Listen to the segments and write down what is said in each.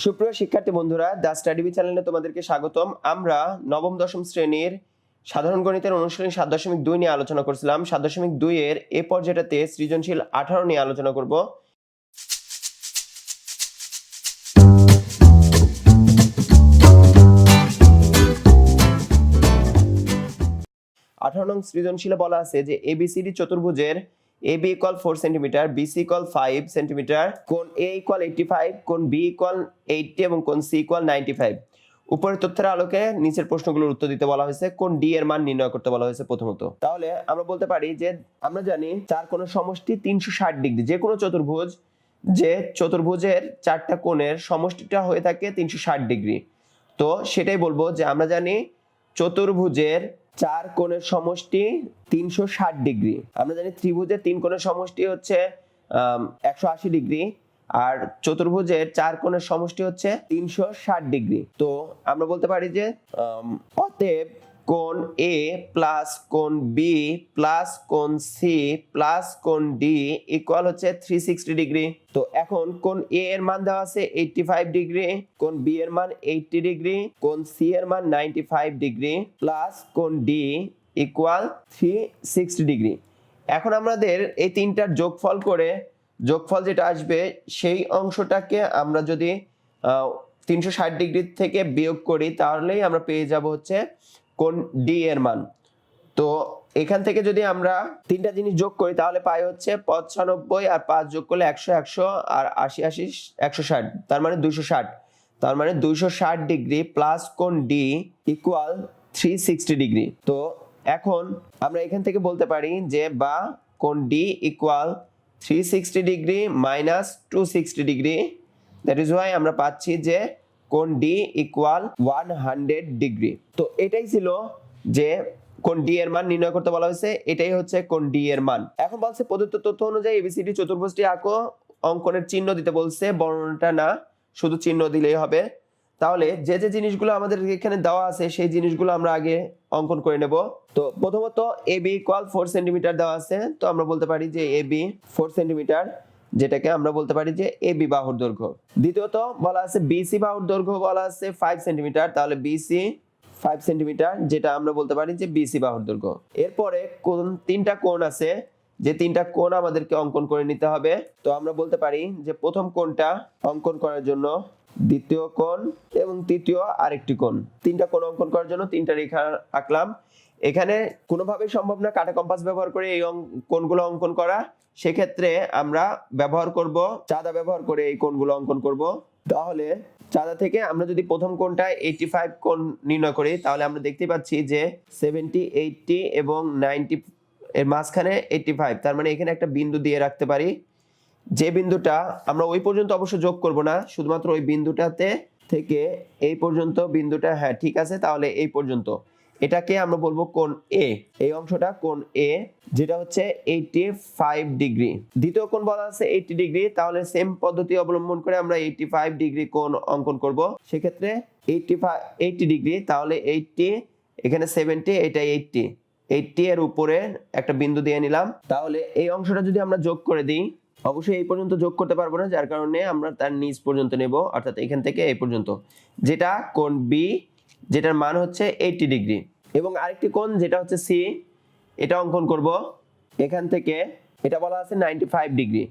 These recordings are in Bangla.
সুপ্রিয় শিক্ষার্থী বন্ধুরা, দ্য স্টাডিবি চ্যানেলে তোমাদেরকে স্বাগতম। আমরা নবম দশম শ্রেণীর সাধারণ গণিতের অনুশীলনী 7.2 নিয়ে আলোচনা করছিলাম। 7.2 এর এই পর্যায়টাতে সৃজনশীল 18 নিয়ে আলোচনা করব। 18 নং সৃজনশীলে বলা আছে যে এবিসিডি চতুর্ভুজের AB = 4 সেমি, BC = 5 সেমি, কোণ A = 85, কোণ B = 80 এবং কোণ C = 95। উপরের তথ্যের আলোকে নিচের প্রশ্নগুলোর উত্তর দিতে বলা হয়েছে। কোণ D এর মান নির্ণয় করতে বলা হয়েছে প্রথমত। তাহলে আমরা বলতে পারি যে আমরা জানি চার কোণের সমষ্টি 360 ডিগ্রি। যে কোনো চতুর্ভুজ, যে চতুর্ভুজের চারটা কোণের সমষ্টিটা হয়ে থাকে 360 ডিগ্রি। তো সেটাই বলবো যে আমরা জানি চতুর্ভুজের চার কোণের সমষ্টি 360 ডিগ্রি। আমরা জানি ত্রিভুজের তিন কোণের সমষ্টি হচ্ছে 180 ডিগ্রি, আর চতুর্ভুজের চার কোণের সমষ্টি হচ্ছে 360 ডিগ্রি। তো আমরা বলতে পারি যে অতএব কোণ A প্লাস কোণ B প্লাস কোণ C প্লাস কোণ D ইকুয়াল হচ্ছে 360 ডিগ্রি। তো এখন কোণ A এর মান দেওয়া আছে 85 ডিগ্রি, কোণ B এর মান 80 ডিগ্রি, কোণ C এর মান 95 ডিগ্রি প্লাস কোণ D ইকুয়াল 360 ডিগ্রি। এখন আমাদের এই তিনটার যোগফল করে যোগফল যেটা আসবে সেই অংশটাকে আমরা যদি 360 ডিগ্রি থেকে বিয়োগ করি তাহলেই আমরা পেয়ে যাব হচ্ছে কোণ D এর মান। তো এখান থেকে যদি আমরা তিনটা জিনিস যোগ করি তাহলে পাই হচ্ছে 95, আর 5 যোগ করলে 100, 100 আর 80, 80 160, তার মানে 260। তার মানে 260 ডিগ্রি প্লাস কোণ D ইকুয়াল 360 ডিগ্রি। তো এখন আমরা এখান থেকে বলতে পারি যে বা কোণ D equal 360 degree minus 260 degree. That is Y আমরা পাচ্ছি যে কোণ D ইকুয়াল 100 ডিগ্রি। তো এটাই ছিল যে কোণ D এর মান নির্ণয় করতে বলা হয়েছে। এটাই হচ্ছে কোণ D এর মান। এখন বলছে প্রদত্ত তথ্য অনুযায়ী এবিসিডি চতুর্ভুজটি আঁকো। অঙ্কনের চিহ্ন দিতে বলছে, বর্ণনাটা না, শুধু চিহ্ন দিলেই হবে। তাহলে যে যে জিনিসগুলো আমাদের এখানে দেওয়া আছে সেই জিনিসগুলো আমরা আগে অঙ্কন করে নেব। তো প্রথমত AB = 4 সেমি দেওয়া আছে। তো আমরা বলতে পারি যে AB 4 সেমি, যেটাকে আমরা বলতে পারি যে AB বাহুর দৈর্ঘ্য। দ্বিতীয়ত বলা আছে BC বাহুর দৈর্ঘ্য বলা আছে 5 সেমি, তাহলে BC 5 সেমি, যেটা আমরা বলতে পারি যে BC বাহুর দৈর্ঘ্য। এরপরে কোন তিনটা কোণ আছে, যে তিনটা কোণ আমাদেরকে অঙ্কন করে নিতে হবে। তো আমরা বলতে পারি যে প্রথম কোণটা অঙ্কন করার জন্য দ্বিতীয় কোণ এবং তৃতীয় আরেকটি কোণ, তিনটা কোণ অঙ্কন করার জন্য তিনটা রেখা আঁকলাম। এখানে কোনোভাবেই সম্ভব না কাঁটা কম্পাস ব্যবহার করে এই কোণগুলো অঙ্কন করা। সেক্ষেত্রে আমরা ব্যবহার করব চাঁদা ব্যবহার করে এই কোণগুলো অঙ্কন করব। তাহলে চাঁদা থেকে আমরা যদি প্রথম কোণটায় 85 কোণ নির্ণয় করি তাহলে আমরা দেখতে পাচ্ছি যে 70, 80 এবং 90 এর মাঝখানে 85, তার মানে এখানে একটা বিন্দু দিয়ে রাখতে পারি। যে বিন্দুটা আমরা ওই পর্যন্ত অবশ্য যোগ করব না, শুধুমাত্র ওই বিন্দুটাতে থেকে এই পর্যন্ত বিন্দুটা, হ্যাঁ ঠিক আছে, তাহলে এই পর্যন্ত এটাকে আমরা বলবো কোণ A। এই অংশটা কোণ A, যেটা হচ্ছে 85 ডিগ্রি। দ্বিতীয় কোণ বলা আছে 80 ডিগ্রি, তাহলে সেম পদ্ধতি অবলম্বন করে আমরা 85 ডিগ্রি কোণ অঙ্কন করব। সেক্ষেত্রে 80 ডিগ্রি, তাহলে 80 এখানে 70, এটা 80 এর উপরে একটা বিন্দু দিয়ে নিলাম। তাহলে এই অংশটা যদি আমরা যোগ করে দিই, অবশ্যই এই পর্যন্ত যোগ করতে পারবো না, যার কারণে আমরা তার নিচ পর্যন্ত নেব, অর্থাৎ এখান থেকে এই পর্যন্ত, যেটা কোণ B, যেটার মান হচ্ছে 80 ডিগ্রি। এবং আরেকটি কোণ যেটা হচ্ছে C, এটা অঙ্কন করব এখান থেকে। এটা বলা আছে 95 ডিগ্রি,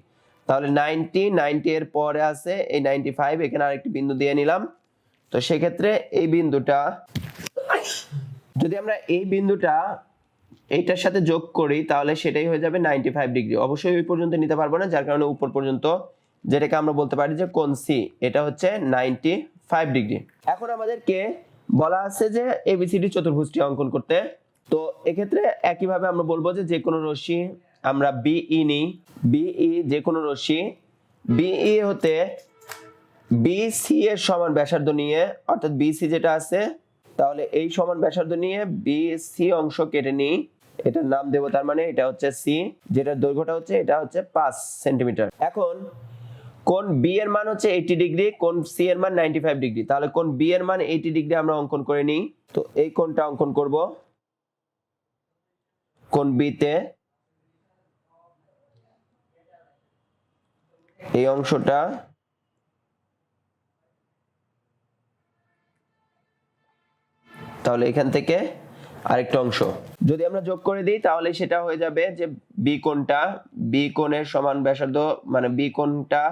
তাহলে 90 এর পরে আছে এই 95, এখানে আরেকটি বিন্দু দিয়ে নিলাম। তো সেক্ষেত্রে এই বিন্দুটা, যদি আমরা এই বিন্দুটা এইটার সাথে যোগ করি তাহলে সেটাই হয়ে যাবে 95 ডিগ্রি। অবশ্যই ওই পর্যন্ত নিতে পারবো না, যার কারণে উপর পর্যন্ত, যেটাকে আমরা বলতে পারি যে কোণ C, এটা হচ্ছে 95 ডিগ্রি। এখন আমাদেরকে বলা আছে যে এবিসিডি চতুর্ভুজটি অঙ্কন করতে। তো এক্ষেত্রে একইভাবে আমরা বলবো যে কোনো রশ্মি আমরা BE নিই। BE যে কোনো রশ্মি BE হতে BC এর সমান ব্যাসার্ধ নিয়ে, অর্থাৎ BC যেটা আছে, তাহলে এই সমান ব্যাসার্ধ নিয়ে BC অংশ কেটে নিই, এটার নাম দেব, তার মানে এটা হচ্ছে C, যেটার দৈর্ঘ্যটা হচ্ছে এটা হচ্ছে 5 সেমি। এখন কোণ B এর মান হচ্ছে 80 ডিগ্রি, কোণ C এর মান 95 ডিগ্রি, তাহলে কোণ B এর মান 80 ডিগ্রি আমরা অঙ্কন করে নিই। তো এই কোণটা অঙ্কন করব কোণ B তে, এই অংশটা তাহলে এখান থেকে আরেকটা অংশ যদি আমরা যোগ করে দিই তাহলে সেটা হয়ে যাবে যে বি কোণটা, বি কোণের সমান ব্যাসার্ধ মানে বি কোণটা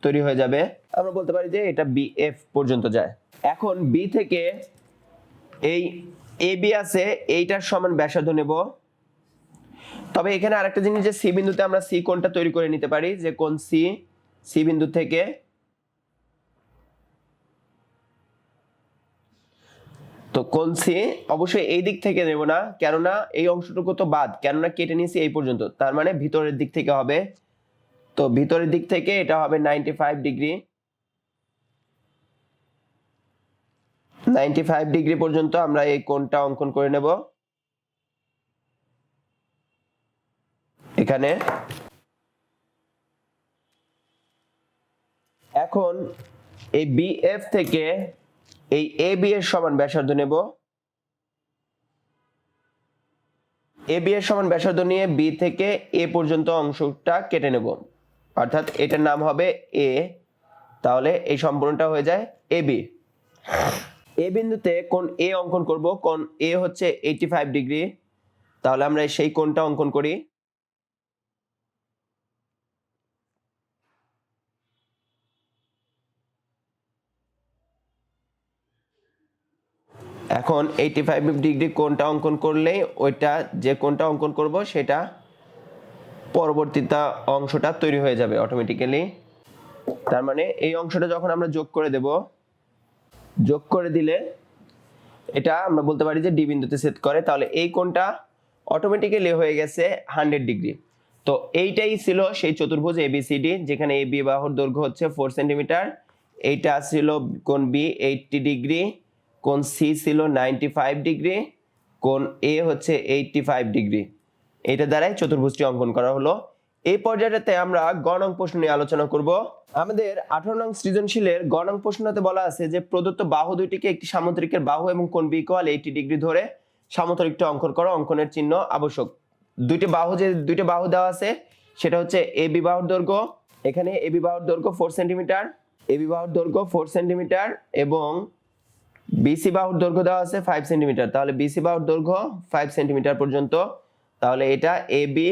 তৈরি হয়ে যাবে। আমরা বলতে পারি যে এটা বিএফ পর্যন্ত যায়। এখন বি থেকে এই এ বি আছে, এইটার সমান ব্যাসার্ধ নেব। তবে এখানে আরেকটা জিনিস যে সি বিন্দুতে আমরা সি কোণটা তৈরি করে নিতে পারি, যে কোণ সি, সি বিন্দু থেকে তো কোণ সি অবশ্যই এই দিক থেকে নেব না, কেননা এই অংশটুকু তো বাদ, কেননা কেটে নিয়েছি এই পর্যন্ত, তার মানে ভিতরের দিক থেকে হবে। তো ভিতরের দিক থেকে এটা হবে 95 ডিগ্রি, 95 ডিগ্রি পর্যন্ত আমরা এই কোণটা অঙ্কন করে নেব এখানে। এখন এই বিএফ থেকে এই এ বি এর সমান ব্যাসার্ধ নেব। এ বি এর সমান ব্যাসার্ধ নিয়ে বি থেকে এ পর্যন্ত অংশটা কেটে নেব, অর্থাৎ এটার নাম হবে এ। তাহলে এই সম্পূর্ণটা হয়ে যায় এ বি। এ বিন্দুতে কোণ এ অঙ্কন করব, কোণ এ হচ্ছে 85 ডিগ্রি। তাহলে আমরা সেই কোণটা অঙ্কন করি। এখন 85 ডিগ্রি কোণটা অঙ্কন করলেই ওইটা যে কোণটা অঙ্কন করব সেটা পরবর্তীতে অংশটা তৈরি হয়ে যাবে অটোমেটিক্যালি। তার মানে এই অংশটা যখন আমরা যোগ করে দেব, যোগ করে দিলে এটা আমরা বলতে পারি যে ডি বিন্দুতে ছেদ করে। তাহলে এই কোণটা অটোমেটিক্যালি হয়ে গেছে 100 ডিগ্রি। তো এইটাই ছিল সেই চতুর্ভুজ এবিসিডি, যেখানে এ বি বাহুর দৈর্ঘ্য হচ্ছে 4 সেন্টিমিটার, এইটা ছিল কোণ বি 80 ডিগ্রি, কোণ সি ছিল 95 ডিগ্রি, কোণ এ হচ্ছে 85 ডিগ্রি। এটা দ্বারাই চতুর্ভুজটি অঙ্কন করা হলো। এই পর্যায়টাতে আমরা গ নং প্রশ্ন নিয়ে আলোচনা করব। আমাদের 18 নং সৃজনশীলের গ নং প্রশ্নতে বলা আছে যে প্রদত্ত বাহু দুইটিকে একটি সামুদ্রিকের বাহু এবং কোণ বি ইকুয়াল 80 ডিগ্রি ধরে সামুদ্রিকটা অঙ্কন করো, অঙ্কনের চিহ্ন আবশ্যক। দুইটি বাহু দেওয়া আছে সেটা হচ্ছে এ বি বাহুর দৈর্ঘ্য, এখানে এ বি বাহুর দৈর্ঘ্য 4 সেন্টিমিটার, এ বি বাহুর দৈর্ঘ্য 4 সেন্টিমিটার এবং বিসি বাহুর দৈর্ঘ্য দেওয়া আছে 5 সেন্টিমিটার। তাহলে বিসি বাহুর দৈর্ঘ্য 5 সেন্টিমিটার পর্যন্ত। তাহলে এটা এ বি,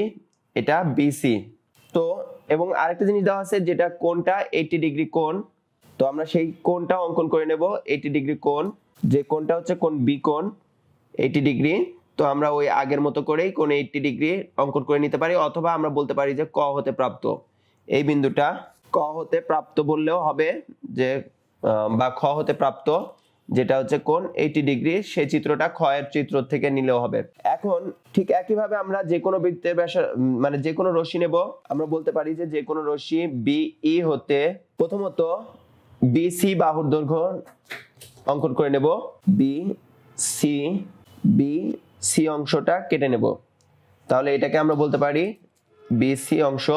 এটা বিসি। তো এবং আরেকটা জিনিস দেওয়া আছে যেটা কোণটা 80 ডিগ্রি কোণ, তো আমরা সেই কোণটা অঙ্কন করে নেব। 80 ডিগ্রি কোণ, যে কোণটা হচ্ছে কোণ বি কোণ 80 ডিগ্রি। তো আমরা ওই আগের মতো করেই কোণ 80 ডিগ্রি অঙ্কন করে নিতে পারি, অথবা আমরা বলতে পারি যে ক হতে প্রাপ্ত এই বিন্দুটা, ক হতে প্রাপ্ত বললেও হবে, যে বা খ হতে প্রাপ্ত যেটা হচ্ছে কোণ 80 ডিগ্রি, সেই চিত্রটা খ এর চিত্র থেকে নিলেও হবে। এখন ঠিক একইভাবে আমরা যে কোনো বৃত্তের ব্যাসার্ধ মানে যে কোনো রশ্মি নেব, আমরা বলতে পারি যে যে কোনো রশ্মি বিই হতে প্রথমত বিসি বাহুর দৈর্ঘ্য অঙ্কন করে নেব, বিসি অংশটা কেটে নেব। তাহলে এটাকে আমরা বলতে পারি বিসি অংশ।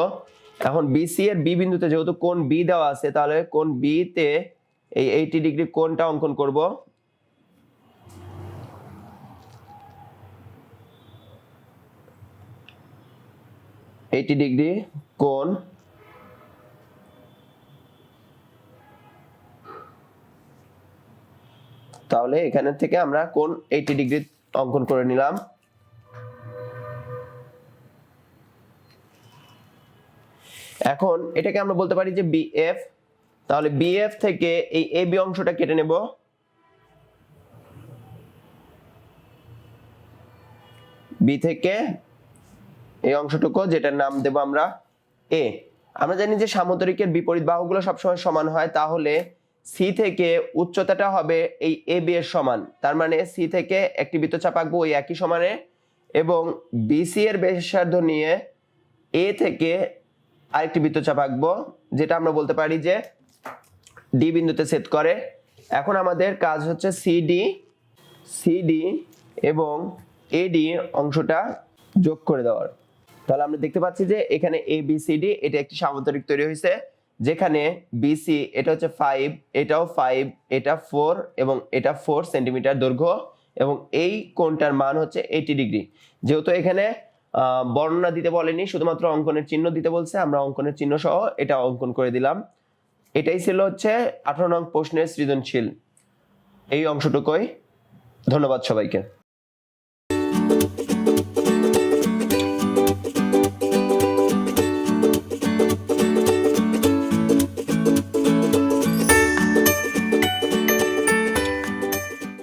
এখন বিসি এর বি বিন্দুতে যেহেতু কোণ বি দেওয়া আছে, তাহলে কোণ বি তে এই 80 ডিগ্রি কোণটা অঙ্কন করব। ডিগ্রি কোণ, তাহলে এখানে থেকে আমরা কোণ 80 ডিগ্রি অঙ্কন করে নিলাম। এখন এটাকে আমরা বলতে পারি যে বিএফ। তাহলে বিএফ থেকে এই এ বি অংশটা কেটে নেব, বি থেকে এই অংশটুকু যেটার নাম দেব আমরা এ। আমরা জানি যে সামুদ্রিকের বিপরীত বাহুগুলো সবসময় সমান হয়, তাহলে সি থেকে উচ্চতাটা হবে এই এ বি এর সমান। তার মানে সি থেকে একটি বৃত্তচাপ আঁকবো ওই একই সমানে, এবং বিসি এর ব্যাসার্ধ নিয়ে এ থেকে আরেকটি বৃত্তচাপ আঁকবো, যেটা আমরা বলতে পারি যে ডি বিন্দুতে ছেদ করে। এখন আমাদের কাজ হচ্ছে সিডি এবং এডি অংশটা যোগ করে দেওয়ার। তাহলে আমরা দেখতে পাচ্ছি যে এখানে এ বি সি ডি এটা একটি সামুদ্রিক তৈরি হয়েছে, যেখানে বিসি এটা হচ্ছে 5, এটাও 5, এটা 4 এবং এটা 4 সেন্টিমিটার দৈর্ঘ্য, এবং এই কোণটার মান হচ্ছে 80 ডিগ্রি। যেহেতু এখানে বর্ণনা দিতে বলেনি, শুধুমাত্র অঙ্কনের চিহ্ন দিতে বলছে, আমরা অঙ্কনের চিহ্ন সহ এটা অঙ্কন করে দিলাম। এটাই ছিল হচ্ছে 18 নং প্রশ্নের সৃজনশীল, এই অংশটুকুই। ধন্যবাদ সবাইকে।